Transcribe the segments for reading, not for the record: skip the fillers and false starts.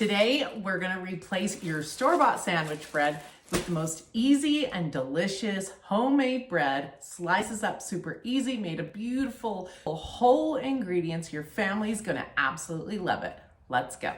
Today, we're gonna replace your store-bought sandwich bread with the most easy and delicious homemade bread. Slices up super easy, made of beautiful whole ingredients. Your family's gonna absolutely love it. Let's go.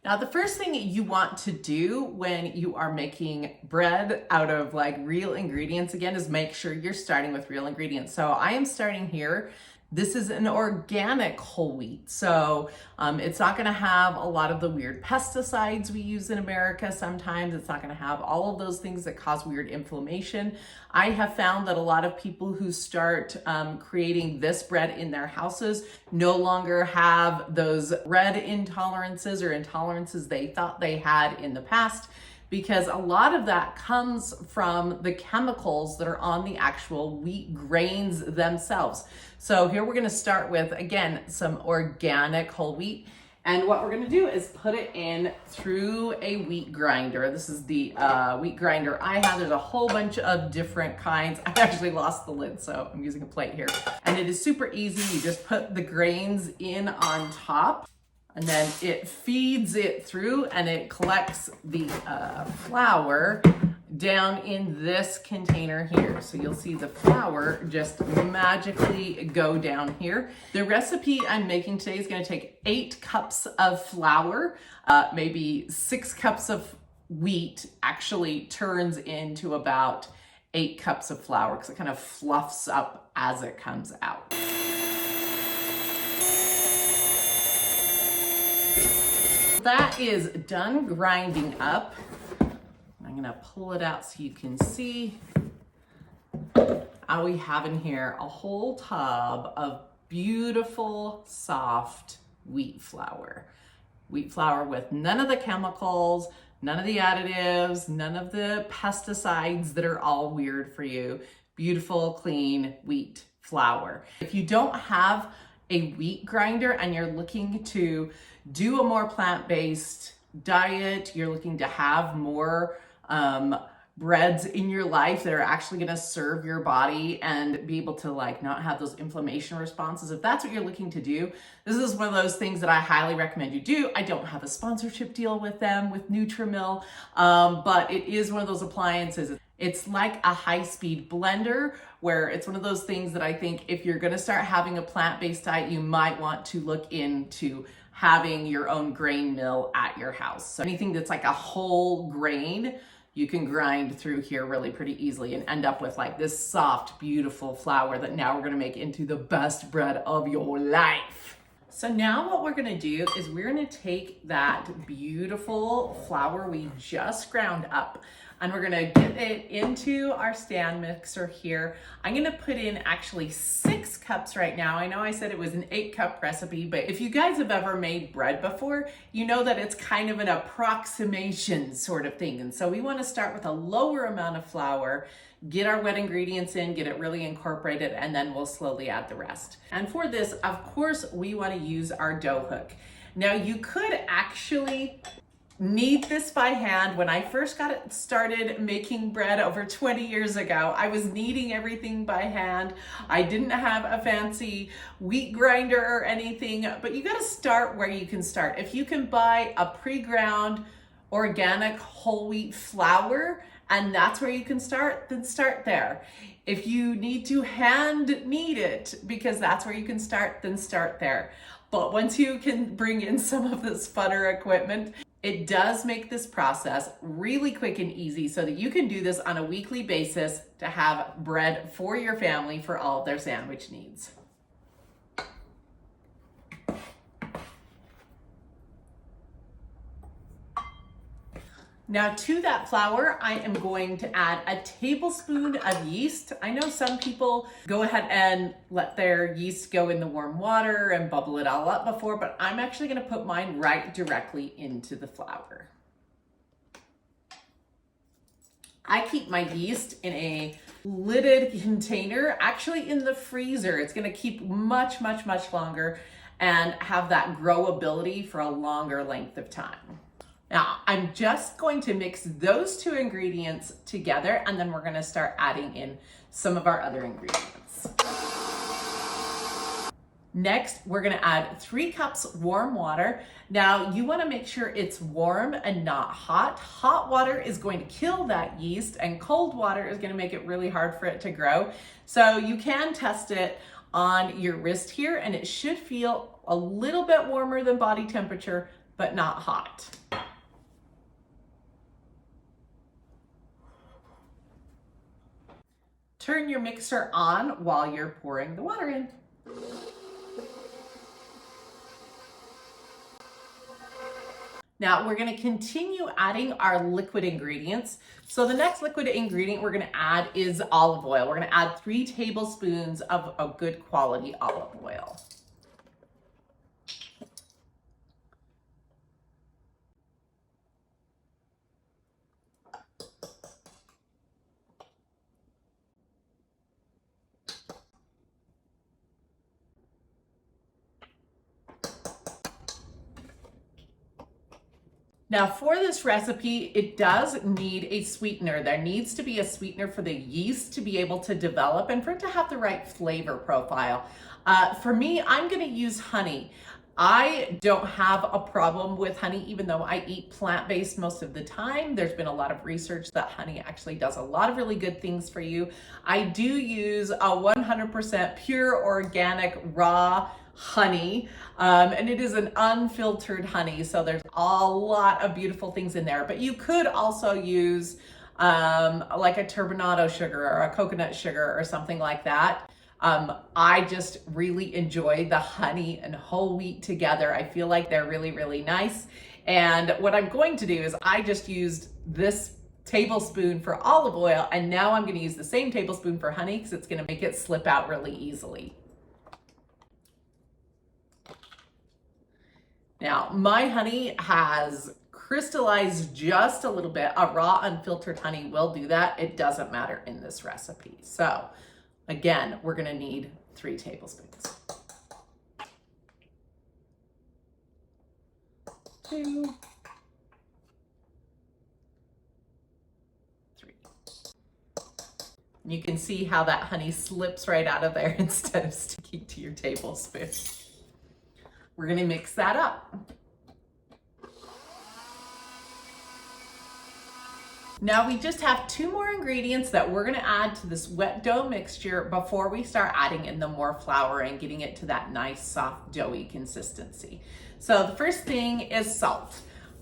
Now, the first thing you want to do when you are making bread out of like real ingredients again is make sure you're starting with real ingredients. So I am starting here. This is an organic whole wheat, so it's not gonna have a lot of the weird pesticides we use in America sometimes. It's not gonna have all of those things that cause weird inflammation. I have found that a lot of people who start creating this bread in their houses no longer have those bread intolerances or intolerances they thought they had in the past, because a lot of that comes from the chemicals that are on the actual wheat grains themselves. So here we're gonna start with, again, some organic whole wheat. And what we're gonna do is put it in through a wheat grinder. This is the wheat grinder I have. There's a whole bunch of different kinds. I actually lost the lid, so I'm using a plate here. And it is super easy. You just put the grains in on top, and then it feeds it through and it collects the flour down in this container here. So you'll see the flour just magically go down here. The recipe I'm making today is gonna take 8 cups of flour, maybe 6 cups of wheat actually turns into about 8 cups of flour because it kind of fluffs up as it comes out. That is done grinding up. I'm gonna pull it out so you can see. All we have in here, a whole tub of beautiful, soft wheat flour. Wheat flour with none of the chemicals, none of the additives, none of the pesticides that are all weird for you. Beautiful, clean wheat flour. If you don't have a wheat grinder and you're looking to do a more plant-based diet, you're looking to have more breads in your life that are actually going to serve your body and be able to like not have those inflammation responses. If that's what you're looking to do, this is one of those things that I highly recommend you do. I don't have a sponsorship deal with them, with Nutrimil, but it is one of those appliances. It's like a high-speed blender where it's one of those things that I think if you're going to start having a plant-based diet, you might want to look into having your own grain mill at your house. So anything that's like a whole grain, you can grind through here really pretty easily and end up with like this soft, beautiful flour that now we're gonna make into the best bread of your life. So now what we're gonna do is we're gonna take that beautiful flour we just ground up and we're gonna get it into our stand mixer here. I'm gonna put in actually 6 cups right now. I know I said it was an 8-cup recipe, but if you guys have ever made bread before, you know that it's kind of an approximation sort of thing. And so we wanna start with a lower amount of flour, get our wet ingredients in, get it really incorporated, and then we'll slowly add the rest. And for this, of course, we wanna use our dough hook. Now you could actually knead this by hand. When I first got it started making bread over 20 years ago, I was kneading everything by hand. I didn't have a fancy wheat grinder or anything, but you gotta start where you can start. If you can buy a pre-ground organic whole wheat flour and that's where you can start, then start there. If you need to hand knead it because that's where you can start, then start there. But once you can bring in some of this funner equipment, it does make this process really quick and easy so that you can do this on a weekly basis to have bread for your family for all of their sandwich needs. Now to that flour, I am going to add a tablespoon of yeast. I know some people go ahead and let their yeast go in the warm water and bubble it all up before, but I'm actually gonna put mine right directly into the flour. I keep my yeast in a lidded container, actually in the freezer. It's gonna keep much, much, much longer and have that growability for a longer length of time. Now, I'm just going to mix those 2 ingredients together and then we're gonna start adding in some of our other ingredients. Next, we're gonna add 3 cups warm water. Now, you wanna make sure it's warm and not hot. Hot water is going to kill that yeast, and cold water is gonna make it really hard for it to grow. So you can test it on your wrist here, and it should feel a little bit warmer than body temperature, but not hot. Turn your mixer on while you're pouring the water in. Now we're going to continue adding our liquid ingredients. So the next liquid ingredient we're going to add is olive oil. We're going to add 3 tablespoons of a good quality olive oil. Now for this recipe, it does need a sweetener. There needs to be a sweetener for the yeast to be able to develop and for it to have the right flavor profile. For me, I'm gonna use honey. I don't have a problem with honey, even though I eat plant-based most of the time. There's been a lot of research that honey actually does a lot of really good things for you. I do use a 100% pure organic raw honey, and it is an unfiltered honey, so there's a lot of beautiful things in there. But you could also use like a turbinado sugar or a coconut sugar or something like that. I just really enjoy the honey and whole wheat together. I feel like they're really, really nice. And what I'm going to do is I just used this tablespoon for olive oil, and now I'm going to use the same tablespoon for honey because it's going to make it slip out really easily. Now, my honey has crystallized just a little bit. A raw, unfiltered honey will do that. It doesn't matter in this recipe. So, again, we're gonna need 3 tablespoons. 2, 3. You can see how that honey slips right out of there instead of sticking to your tablespoon. We're gonna mix that up. Now we just have 2 more ingredients that we're gonna add to this wet dough mixture before we start adding in the more flour and getting it to that nice soft doughy consistency. So the first thing is salt.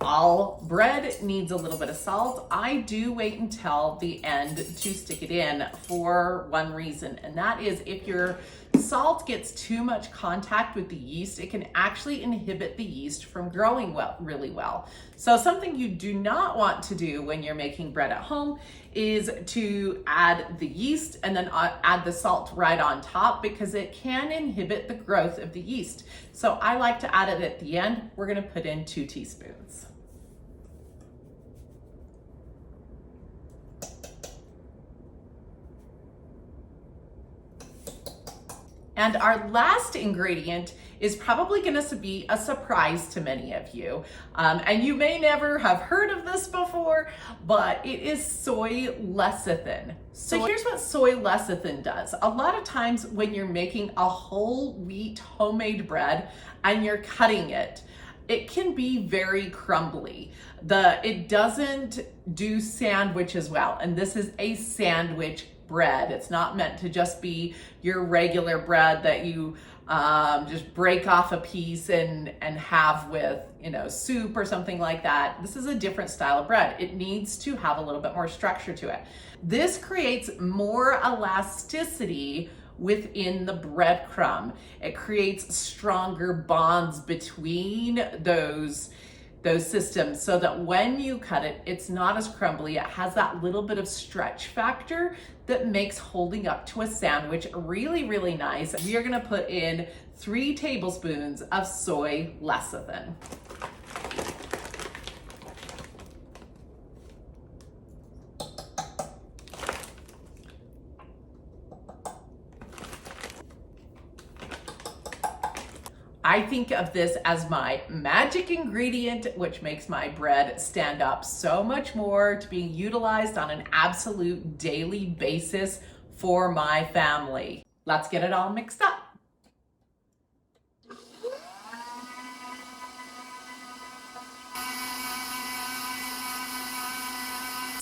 All bread needs a little bit of salt. I do wait until the end to stick it in for one reason, and that is if your salt gets too much contact with the yeast, it can actually inhibit the yeast from growing really well. So something you do not want to do when you're making bread at home is to add the yeast and then add the salt right on top, because it can inhibit the growth of the yeast. So I like to add it at the end. We're gonna put in 2 teaspoons. And our last ingredient is probably going to be a surprise to many of you. And you may never have heard of this before, but it is soy lecithin. So here's what soy lecithin does. A lot of times when you're making a whole wheat homemade bread and you're cutting it, it can be very crumbly. It doesn't do sandwiches well, and this is a sandwich bread. It's not meant to just be your regular bread that you just break off a piece and have with, soup or something like that. This is a different style of bread. It needs to have a little bit more structure to it. This creates more elasticity within the breadcrumb. It creates stronger bonds between those systems so that when you cut it, it's not as crumbly. It has that little bit of stretch factor that makes holding up to a sandwich really, really nice. We are gonna put in 3 tablespoons of soy lecithin. I think of this as my magic ingredient, which makes my bread stand up so much more to being utilized on an absolute daily basis for my family. Let's get it all mixed up.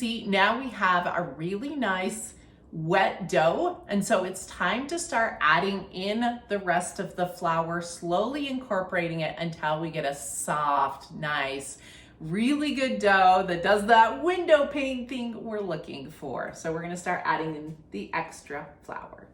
See, now we have a really nice wet dough, and so it's time to start adding in the rest of the flour, slowly incorporating it until we get a soft, nice, really good dough that does that window pane thing we're looking for. So we're gonna start adding in the extra flour.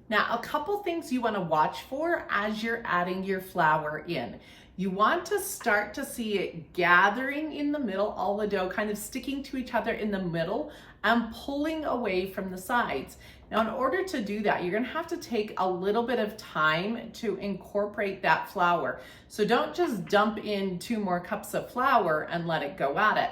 Now, a couple things you want to watch for as you're adding your flour in. You want to start to see it gathering in the middle, all the dough kind of sticking to each other in the middle and pulling away from the sides. Now, in order to do that, you're going to have to take a little bit of time to incorporate that flour. So don't just dump in 2 more cups of flour and let it go at it.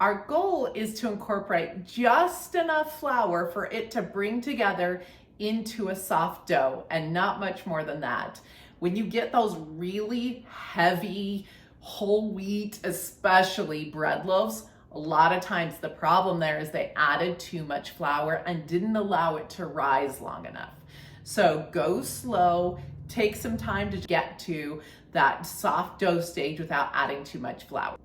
Our goal is to incorporate just enough flour for it to bring together into a soft dough, and not much more than that. When you get those really heavy whole wheat, especially bread loaves, a lot of times the problem there is they added too much flour and didn't allow it to rise long enough. So go slow, take some time to get to that soft dough stage without adding too much flour.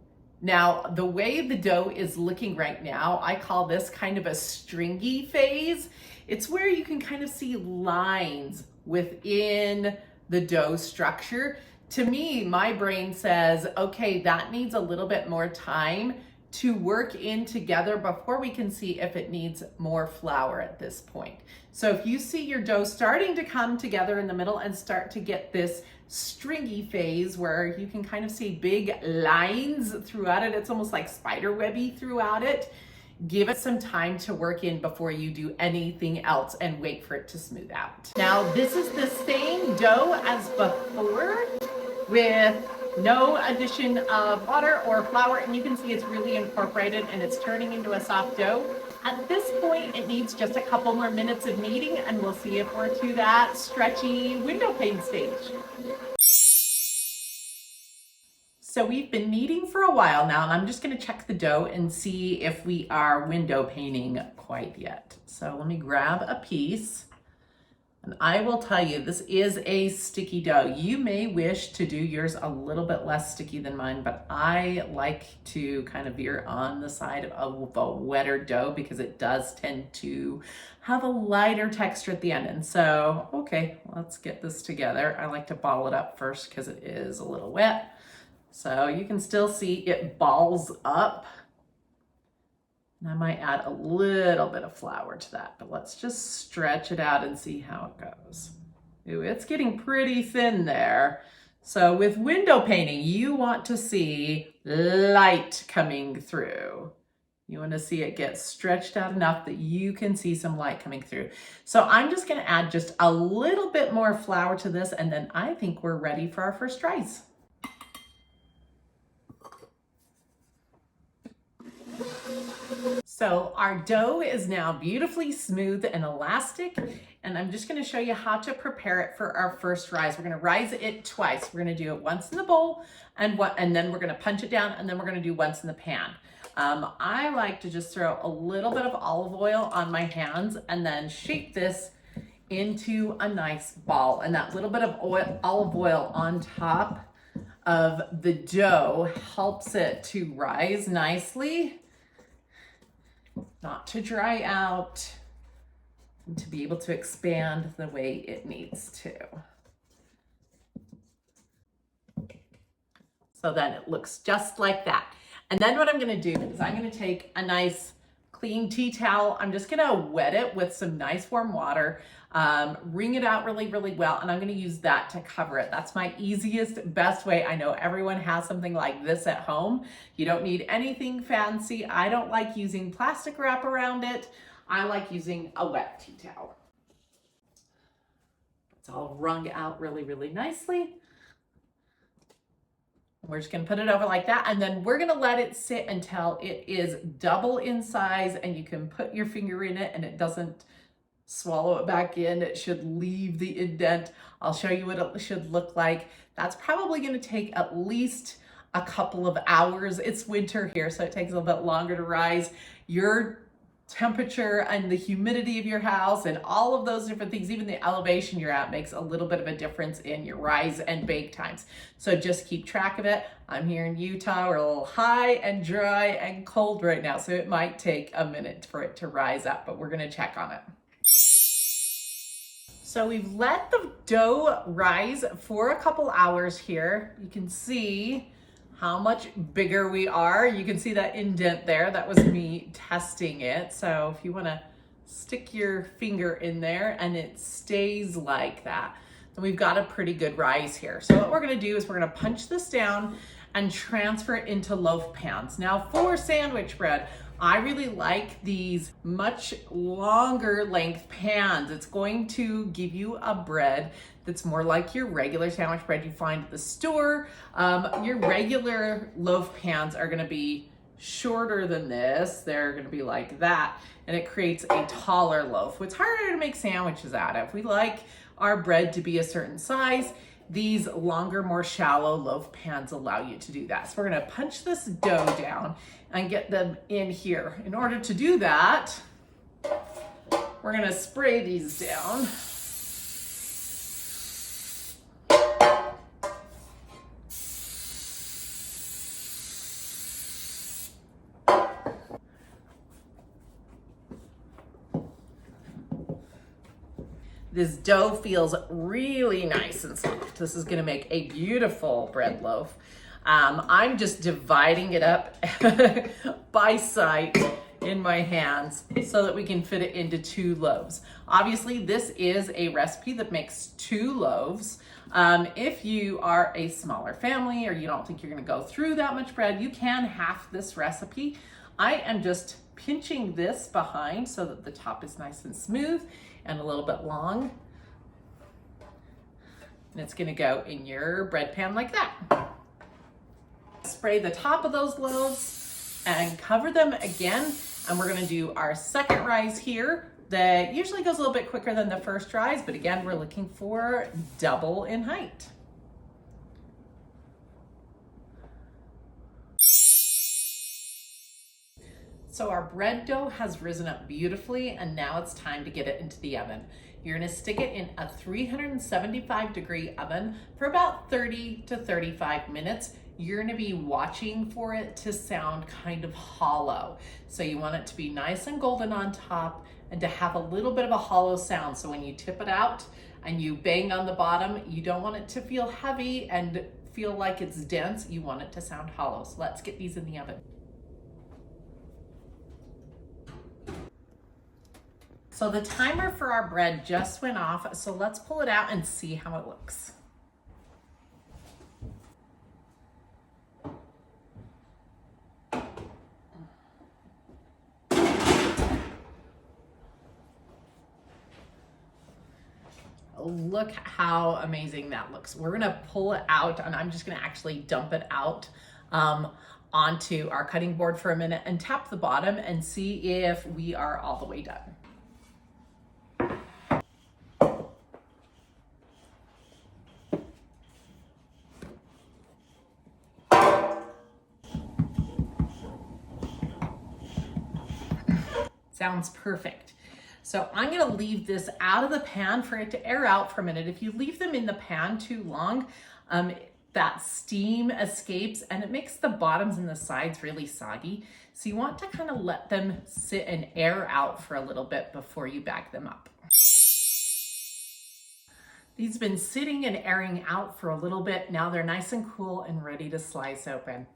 Now, the way the dough is looking right now, I call this kind of a stringy phase. It's where you can kind of see lines within the dough structure. To me, my brain says, okay, that needs a little bit more time to work in together before we can see if it needs more flour at this point. So if you see your dough starting to come together in the middle and start to get this stringy phase where you can kind of see big lines throughout it, it's almost like spider webby throughout it, give it some time to work in before you do anything else and wait for it to smooth out. Now, this is the same dough as before with no addition of water or flour, and you can see it's really incorporated and it's turning into a soft dough. At this point, it needs just a couple more minutes of kneading, and we'll see if we're to that stretchy window pane stage. So we've been kneading for a while now, and I'm just gonna check the dough and see if we are window paning quite yet. So let me grab a piece, and I will tell you, this is a sticky dough. You may wish to do yours a little bit less sticky than mine, but I like to kind of veer on the side of a wetter dough because it does tend to have a lighter texture at the end. And so, okay, let's get this together. I like to ball it up first because it is a little wet. So you can still see it balls up. And I might add a little bit of flour to that, but let's just stretch it out and see how it goes. Ooh, it's getting pretty thin there. So with window painting, you want to see light coming through. You want to see it get stretched out enough that you can see some light coming through. So I'm just going to add just a little bit more flour to this, and then I think we're ready for our first rise. So our dough is now beautifully smooth and elastic, and I'm just going to show you how to prepare it for our first rise. We're going to rise it twice. We're going to do it once in the bowl and then we're going to punch it down, and then we're going to do once in the pan. I like to just throw a little bit of olive oil on my hands and then shape this into a nice ball, and that little bit of olive oil on top of the dough helps it to rise nicely, not to dry out, and to be able to expand the way it needs to. So then it looks just like that. And then what I'm gonna do is I'm gonna take a nice clean tea towel. I'm just gonna wet it with some nice warm water, wring it out really, really well, and I'm gonna use that to cover it. That's my easiest, best way. I know everyone has something like this at home. You don't need anything fancy. I don't like using plastic wrap around it. I like using a wet tea towel. It's all wrung out really, really nicely. We're just gonna put it over like that, and then we're gonna let it sit until it is double in size, and you can put your finger in it and it doesn't swallow it back in. It should leave the indent. I'll show you what it should look like. That's probably gonna take at least a couple of hours. It's winter here, so it takes a little bit longer to rise. Your temperature and the humidity of your house and all of those different things, even the elevation you're at makes a little bit of a difference in your rise and bake times. So just keep track of it. I'm here in Utah. We're a little high and dry and cold right now, so it might take a minute for it to rise up, but we're gonna check on it. So we've let the dough rise for a couple hours here. You can see how much bigger we are. You can see that indent there. That was me testing it. So if you want to stick your finger in there and it stays like that, then we've got a pretty good rise here. So what we're going to do is we're going to punch this down and transfer it into loaf pans. Now for sandwich bread, I really like these much longer length pans. It's going to give you a bread that's more like your regular sandwich bread you find at the store. Your regular loaf pans are gonna be shorter than this. They're gonna be like that, and it creates a taller loaf. It's harder to make sandwiches out of. We like our bread to be a certain size. These longer, more shallow loaf pans allow you to do that. So we're gonna punch this dough down and get them in here. In order to do that, we're gonna spray these down. This dough feels really nice and soft. This is gonna make a beautiful bread loaf. I'm just dividing it up by sight in my hands so that we can fit it into 2 loaves. Obviously, this is a recipe that makes 2 loaves. If you are a smaller family or you don't think you're gonna go through that much bread, you can half this recipe. I am just pinching this behind so that the top is nice and smooth and a little bit long. And it's gonna go in your bread pan like that. Spray the top of those loaves and cover them again. And we're gonna do our second rise here. That usually goes a little bit quicker than the first rise, but again, we're looking for double in height. So our bread dough has risen up beautifully, and now it's time to get it into the oven. You're gonna stick it in a 375-degree oven for about 30 to 35 minutes. You're gonna be watching for it to sound kind of hollow. So you want it to be nice and golden on top and to have a little bit of a hollow sound. So when you tip it out and you bang on the bottom, you don't want it to feel heavy and feel like it's dense. You want it to sound hollow. So let's get these in the oven. So the timer for our bread just went off, so let's pull it out and see how it looks. Look how amazing that looks. We're gonna pull it out, and I'm just gonna actually dump it out onto our cutting board for a minute and tap the bottom and see if we are all the way done. Sounds perfect. So I'm gonna leave this out of the pan for it to air out for a minute. If you leave them in the pan too long, that steam escapes and it makes the bottoms and the sides really soggy. So you want to kind of let them sit and air out for a little bit before you bag them up. These have been sitting and airing out for a little bit. Now they're nice and cool and ready to slice open.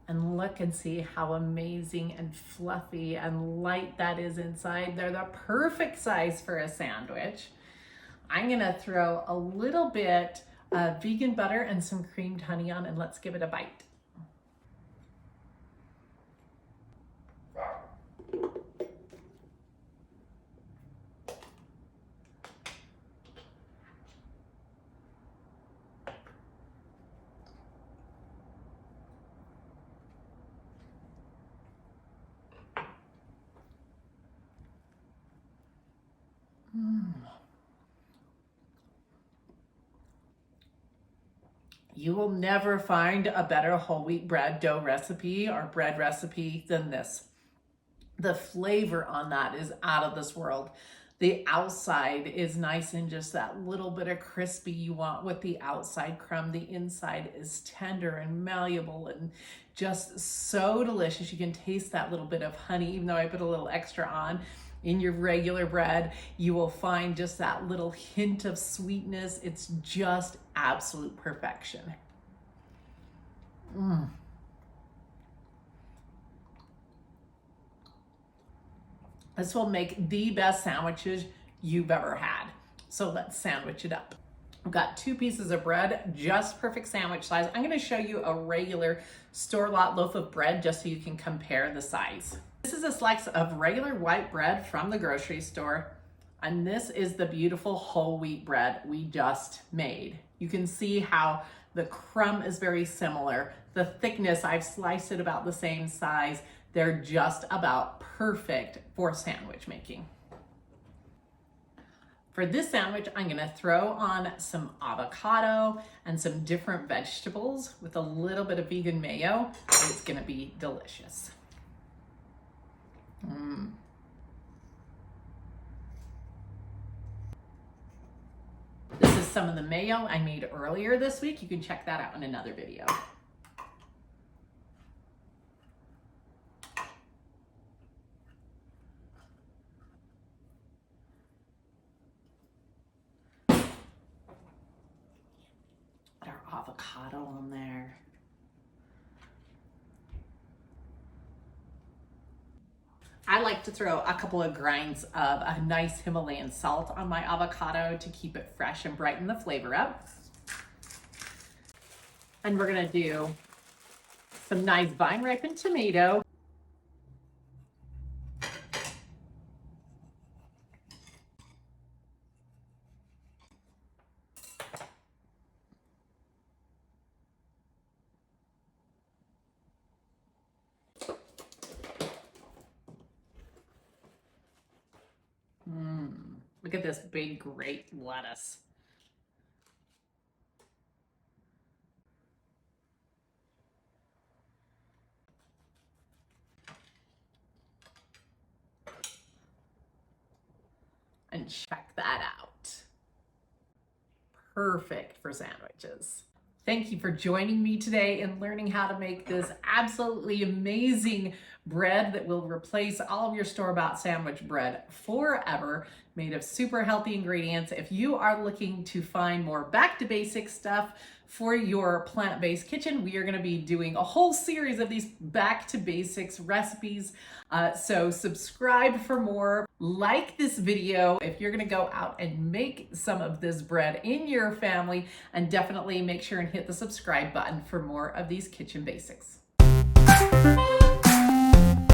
And look and see how amazing and fluffy and light that is inside. They're the perfect size for a sandwich. I'm gonna throw a little bit of vegan butter and some creamed honey on, and let's give it a bite. You will never find a better whole wheat bread dough recipe or bread recipe than this. The flavor on that is out of this world. The outside is nice and just that little bit of crispy you want with the outside crumb. The inside is tender and malleable and just so delicious. You can taste that little bit of honey, even though I put a little extra on. In your regular bread, you will find just that little hint of sweetness. It's just absolute perfection. This will make the best sandwiches you've ever had. So let's sandwich it up. I've got 2 pieces of bread, just perfect sandwich size. I'm gonna show you a regular store-bought loaf of bread just so you can compare the size. This is a slice of regular white bread from the grocery store, and this is the beautiful whole wheat bread we just made. You can see how the crumb is very similar. The thickness, I've sliced it about the same size. They're just about perfect for sandwich making. For this sandwich, I'm gonna throw on some avocado and some different vegetables with a little bit of vegan mayo. It's gonna be delicious. This is some of the mayo I made earlier this week. You can check that out in another video. Put our avocado on there. I like to throw a couple of grinds of a nice Himalayan salt on my avocado to keep it fresh and brighten the flavor up. And we're gonna do some nice vine ripened tomato. Look at this big, great lettuce. And check that out. Perfect for sandwiches. Thank you for joining me today and learning how to make this absolutely amazing bread that will replace all of your store-bought sandwich bread forever, made of super healthy ingredients. If you are looking to find more back to basics stuff for your plant-based kitchen, we are going to be doing a whole series of these back to basics recipes. So subscribe for more. Like this video if you're going to go out and make some of this bread in your family, and definitely make sure and hit the subscribe button for more of these kitchen basics.